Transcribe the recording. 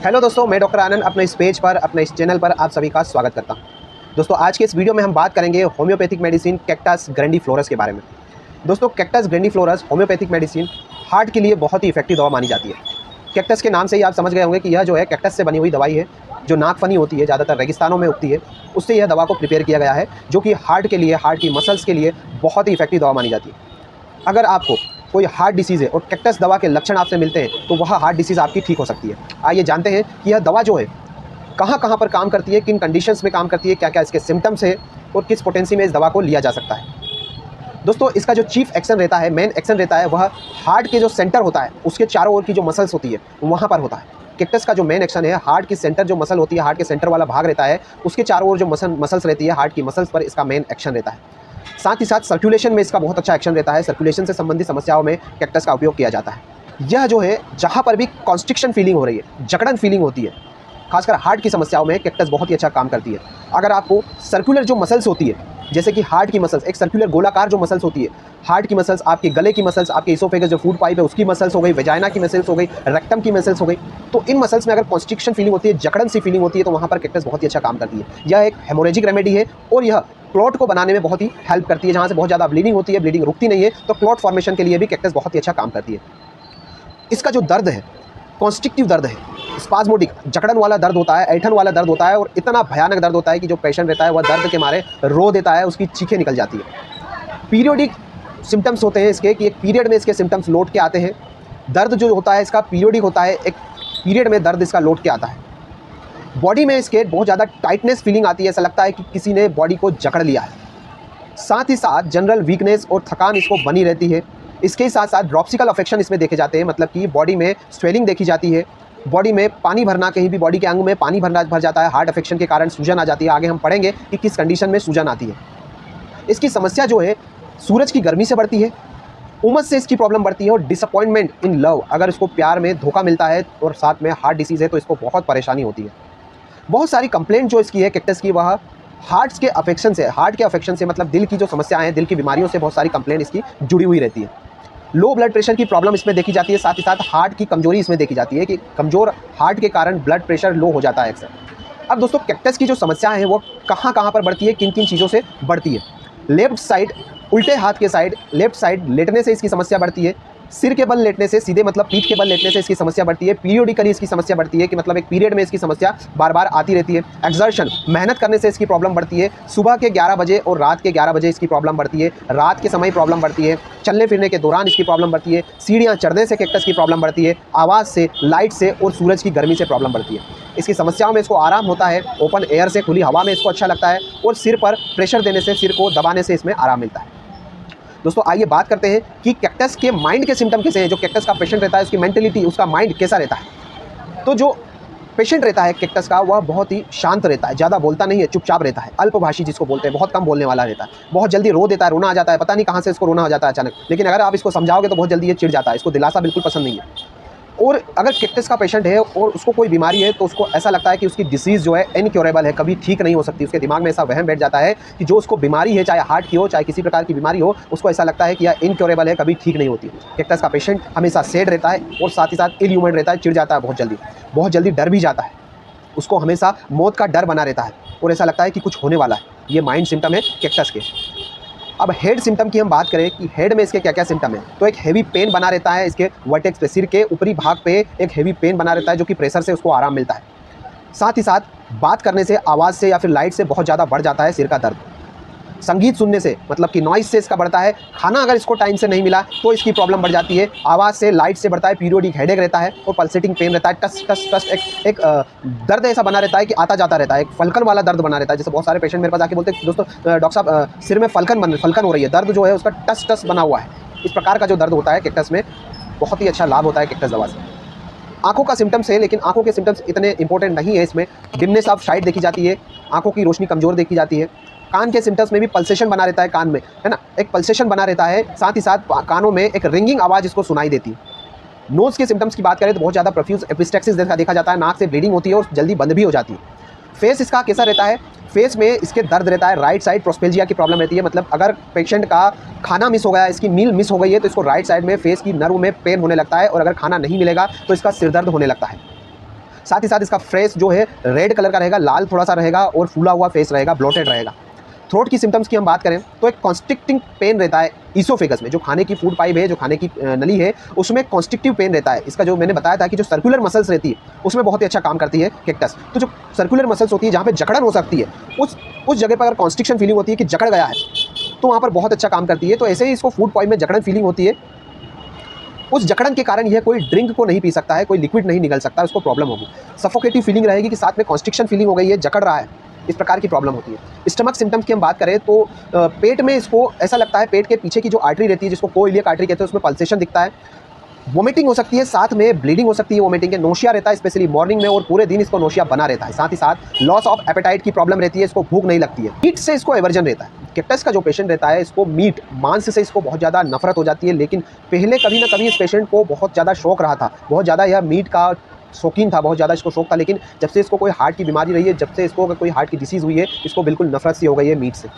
Hello दोस्तों, मैं doctor आनंद अपने इस पेज पर, अपने इस चैनल पर आप सभी का स्वागत करता हूं। दोस्तों, आज के इस वीडियो में हम बात करेंगे होम्योपैथिक मेडिसिन कैक्टस ग्रैंडिफ्लोरस के बारे में। दोस्तों, कैक्टस ग्रैंडिफ्लोरस होम्योपैथिक मेडिसिन हार्ट के लिए बहुत ही इफेक्टिव दवा मानी जाती है। कैक्टस के नाम से ही आप समझ गए होंगे कि यह जो है कैक्टस से बनी हुई दवाई है, जो नागफनी होती है, ज़्यादातर रेगिस्तानों में उगती है, उससे यह दवा को प्रिपेयर किया गया है, जो कि हार्ट के लिए, हार्ट की मसल्स के लिए बहुत ही इफेक्टिव दवा मानी जाती है। अगर आपको कोई हार्ट डिसीज़ है और कैक्टस दवा के लक्षण आपसे मिलते हैं, तो वह हार्ट डिसीज़ आपकी ठीक हो सकती है। आइए जानते हैं कि यह दवा जो है कहाँ कहाँ पर काम करती है, किन कंडीशंस में काम करती है, क्या क्या इसके सिम्टम्स है और किस पोटेंसी में इस दवा को लिया जा सकता है। दोस्तों, इसका जो चीफ एक्शन रहता है, मेन एक्शन रहता है, वह हार्ट के जो सेंटर होता है उसके चारों ओर की जो मसल्स होती है वहाँ पर होता है। कैक्टस का जो मेन एक्शन है, हार्ट की सेंटर जो मसल होती है, हार्ट के सेंटर वाला भाग रहता है, उसके चारों ओर जो मसल्स रहती है, हार्ट की मसल्स पर इसका मेन एक्शन रहता है। साथ ही साथ सर्कुलेशन में इसका बहुत अच्छा एक्शन रहता है। सर्कुलेशन से संबंधित समस्याओं में कैक्टस का उपयोग किया जाता है। यह जो है, जहाँ पर भी कॉन्स्ट्रिक्शन फीलिंग हो रही है, जकड़न फीलिंग होती है, खासकर हार्ट की समस्याओं में कैक्टस बहुत ही अच्छा काम करती है। अगर आपको सर्कुलर जो मसल्स होती है, जैसे कि हार्ट की मसल्स, एक सर्कुलर गोलाकार जो मसल्स होती है, हार्ट की मसल्स, आपके गले की मसल्स, आपके इसोफेगस जो फूड पाइप है उसकी मसल्स हो गई, वेजाइना की मसल्स हो गई, रेक्टम की मसल्स हो गई, तो इन मसल्स में अगर कॉन्स्ट्रिक्शन फीलिंग होती है, जकड़न सी फीलिंग होती है, तो वहाँ पर कैक्टस बहुत ही अच्छा काम करती है। यह एक हेमोरेजिक रेमेडी है और यह क्लॉट को बनाने में बहुत ही हेल्प करती है। जहाँ से बहुत ज़्यादा ब्लीडिंग होती है, ब्लीडिंग रुकती नहीं है, तो क्लॉट फॉर्मेशन के लिए भी कैक्टस बहुत ही अच्छा काम करती है। इसका जो दर्द है, कॉन्स्ट्रिक्टिव दर्द है, स्पाज्मोडिक जकड़न वाला दर्द होता है, ऐठन वाला दर्द होता है और इतना भयानक दर्द होता है कि जो पेशेंट रहता है वह दर्द के मारे रो देता है, उसकी चीखें निकल जाती है। पीरियोडिक सिम्टम्स होते हैं इसके कि एक पीरियड में इसके सिम्टम्स लौट के आते हैं। दर्द जो होता है इसका पीरियोडिक होता है, एक पीरियड में दर्द इसका लौट के आता है। बॉडी में इसके बहुत ज़्यादा टाइटनेस फीलिंग आती है, ऐसा लगता है कि किसी ने बॉडी को जकड़ लिया है। साथ ही साथ जनरल वीकनेस और थकान इसको बनी रहती है। इसके साथ साथ ड्रॉप्सिकल अफेक्शन इसमें देखे जाते हैं, मतलब कि बॉडी में स्वेलिंग देखी जाती है, बॉडी में पानी भरना, कहीं भी बॉडी के अंग में पानी भर जाता है। हार्ट अफेक्शन के कारण सूजन आ जाती है। आगे हम पढ़ेंगे कि किस कंडीशन में सूजन आती है। इसकी समस्या जो है, सूरज की गर्मी से बढ़ती है, उमस से इसकी प्रॉब्लम बढ़ती है और डिसअपॉइंटमेंट इन लव, अगर इसको प्यार में धोखा मिलता है और साथ में हार्ट डिसीज़ है तो इसको बहुत परेशानी होती है। बहुत सारी कंप्लेंट जो इसकी है कैक्टस की, वह हार्ट्स के अफेक्शन से, हार्ट के अफेक्शन से, मतलब दिल की जो समस्याएं हैं, दिल की बीमारियों से बहुत सारी कंप्लेंट इसकी जुड़ी हुई रहती है। लो ब्लड प्रेशर की प्रॉब्लम इसमें देखी जाती है। साथ ही साथ हार्ट की कमजोरी इसमें देखी जाती है कि कमजोर हार्ट के कारण ब्लड प्रेशर लो हो जाता है अक्सर। अब दोस्तों, कैक्टस की जो समस्याएं हैं वो कहाँ कहाँ पर बढ़ती है, किन किन चीज़ों से बढ़ती है। लेफ्ट साइड, उल्टे हाथ के साइड, लेफ्ट साइड लेटने से इसकी समस्या बढ़ती है। सिर के बल लेटने से, सीधे मतलब पीठ के बल लेटने से इसकी समस्या बढ़ती है। पीरियोडिकली इसकी समस्या बढ़ती है कि मतलब एक पीरियड में इसकी समस्या बार बार आती रहती है। एक्सर्शन, मेहनत करने से इसकी प्रॉब्लम बढ़ती है। सुबह के 11 बजे और रात के 11 बजे इसकी प्रॉब्लम बढ़ती है। रात के समय प्रॉब्लम बढ़ती है। चलने फिरने के दौरान इसकी प्रॉब्लम बढ़ती है। सीढ़ियाँ चढ़ने से कैक्टस की प्रॉब्लम बढ़ती है। आवाज़ से, लाइट से और सूरज की गर्मी से प्रॉब्लम बढ़ती है। इसकी समस्याओं में इसको आराम होता है, ओपन एयर से, खुली हवा में इसको अच्छा लगता है और सिर पर प्रेशर देने से, सिर को दबाने से इसमें आराम मिलता है। दोस्तों, आइए बात करते हैं कि कैक्टस के माइंड के सिम्टम कैसे हैं। जो कैक्टस का पेशेंट रहता है, उसकी मेंटलिटी, उसका माइंड कैसा रहता है। तो जो पेशेंट रहता है कैक्टस का, वह बहुत ही शांत रहता है, ज़्यादा बोलता नहीं है, चुपचाप रहता है, अल्पभाषी जिसको बोलते हैं, बहुत कम बोलने वाला रहता है। बहुत जल्दी रो देता है, रोना आ जाता है, पता नहीं कहाँ से इसको रोना आ जाता है अचानक, लेकिन अगर आप इसको समझाओगे तो बहुत जल्दी ये चिढ़ जाता है। इसको दिलासा बिल्कुल पसंद नहीं है। और अगर कैक्टस का पेशेंट है और उसको कोई बीमारी है तो उसको ऐसा लगता है कि उसकी डिसीज़ जो है इनक्योरेबल है, कभी ठीक नहीं हो सकती। उसके दिमाग में ऐसा वहम बैठ जाता है कि जो उसको बीमारी है, चाहे हार्ट की हो, चाहे किसी प्रकार की बीमारी हो, उसको ऐसा लगता है कि यह इनक्योरेबल है, कभी ठीक नहीं होती। कैक्टस का पेशेंट हमेशा सैड रहता है और साथ ही साथ इल ह्यूमन रहता है, चिढ़ जाता है बहुत जल्दी डर भी जाता है। उसको हमेशा मौत का डर बना रहता है और ऐसा लगता है कि कुछ होने वाला है। ये माइंड सिम्टम है कैक्टस के। अब हेड सिम्टम की हम बात करें कि हेड में इसके क्या क्या सिम्टम है, तो एक हेवी पेन बना रहता है इसके वर्टेक्स पे, सिर के ऊपरी भाग पे एक हेवी पेन बना रहता है, जो कि प्रेशर से उसको आराम मिलता है। साथ ही साथ बात करने से, आवाज़ से या फिर लाइट से बहुत ज़्यादा बढ़ जाता है सिर का दर्द। संगीत सुनने से, मतलब कि नॉइज़ से इसका बढ़ता है। खाना अगर इसको टाइम से नहीं मिला तो इसकी प्रॉब्लम बढ़ जाती है। आवाज़ से, लाइट से बढ़ता है। पीरियोडिक हेडेक रहता है और पल्सेटिंग पेन रहता है। टस टस टस, एक दर्द ऐसा बना रहता है कि आता जाता रहता है, एक फलकन वाला दर्द बना रहता है। जैसे बहुत सारे पेशेंट मेरे पास आके बोलते हैं, दोस्तों डॉक्टर साहब सिर में फलकन हो रही है, दर्द जो है उसका टस टस बना हुआ है। इस प्रकार का जो दर्द होता है कैक्टस में, बहुत ही अच्छा लाभ होता है कैक्टस दवा से। आँखों का सिम्टम्स है, लेकिन आँखों के सिम्टम्स इतने इंपॉर्टेंट नहीं है इसमें। डिमनेस ऑफ साइट देखी जाती है, आँखों की रोशनी कमज़ोर देखी जाती है। कान के सिम्टम्स में भी पल्सेशन बना रहता है, कान में, है ना, एक पल्सेशन बना रहता है। साथ ही साथ कानों में एक रिंगिंग आवाज़ इसको सुनाई देती है। नोज़ के सिम्टम्स की बात करें तो बहुत ज़्यादा प्रोफ्यूज एपिस्टेक्सिस देखा जाता है, नाक से ब्लीडिंग होती है और जल्दी बंद भी हो जाती है। फेस इसका कैसा रहता है, फेस में इसके दर्द रहता है, राइट साइड प्रोस्पेल्जिया की प्रॉब्लम रहती है। मतलब अगर पेशेंट का खाना मिस हो गया है, इसकी मील मिस हो गई है, तो इसको राइट साइड में फेस की नर्व में पेन होने लगता है और अगर खाना नहीं मिलेगा तो इसका सिर दर्द होने लगता है। साथ ही साथ इसका फेस जो है रेड कलर का रहेगा, लाल थोड़ा सा रहेगा और फूला हुआ फेस रहेगा, ब्लोटेड रहेगा। थ्रोट की सिम्टम्स की हम बात करें तो एक कॉन्स्ट्रिक्टिंग पेन रहता है ईसोफेगस में, जो खाने की फूड पाइप है, जो खाने की नली है, उसमें कॉन्स्ट्रिक्टिव पेन रहता है। इसका जो मैंने बताया था कि जो सर्कुलर मसल्स रहती है उसमें बहुत ही अच्छा काम करती है कैक्टस। तो जो सर्कुलर मसल्स होती है जहाँ पे जकड़न हो सकती है, उस जगह पर अगर कॉन्स्ट्रिक्शन फीलिंग होती है कि जकड़ गया है, तो वहाँ पर बहुत अच्छा काम करती है। तो ऐसे ही इसको फूड पाइप में जकड़न फीलिंग होती है, उस जकड़न के कारण यह कोई ड्रिंक को नहीं पी सकता है, कोई लिक्विड नहीं निकल सकता, उसको प्रॉब्लम होगी। सफोकेटिव फीलिंग रहेगी कि साथ में कॉन्स्ट्रिक्शन फीलिंग हो गई है, जकड़ रहा है, इस प्रकार की प्रॉब्लम होती है। स्टमक सिम्टम्स की हम बात करें तो पेट में इसको ऐसा लगता है, पेट के पीछे की जो आर्टरी रहती है जिसको कोइलियक आर्टरी कहते हैं, उसमें पल्सेशन दिखता है, वोमिटिंग हो सकती है, साथ में ब्लीडिंग हो सकती है वोमिटिंग के, नोशिया रहता है स्पेशली मॉर्निंग में और पूरे दिन इसको नोशिया बना रहता है। साथ ही साथ लॉस ऑफ एपेटाइट की प्रॉब्लम रहती है, इसको भूख नहीं लगती है। मीट से इसको एवर्जन रहता है। कैक्टस का जो पेशेंट रहता है इसको मीट मांस से इसको बहुत ज़्यादा नफरत हो जाती है, लेकिन पहले कभी ना कभी इस पेशेंट को बहुत ज़्यादा शौक रहा था, बहुत ज़्यादा यह मीट का शौकीन था, बहुत ज़्यादा इसको शौक था। लेकिन जब से इसको कोई हार्ट की बीमारी रही है, जब से इसको कोई हार्ट की डिसीज़ हुई है, इसको बिल्कुल नफरत सी हो गई है मीट से।